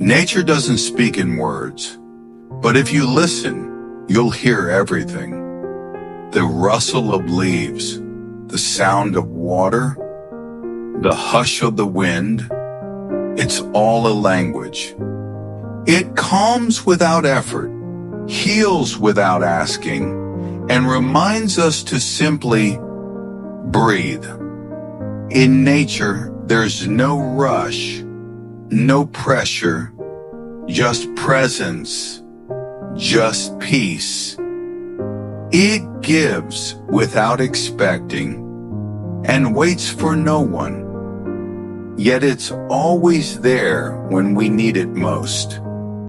Nature doesn't speak in words, but if you listen, you'll hear everything. The rustle of leaves, the sound of water, the hush of the wind, it's all a language. It calms without effort, heals without asking, and reminds us to simply breathe. In nature, there's no rush, no pressure, just presence, just peace. It gives without expecting and waits for no one. Yet it's always there when we need it most.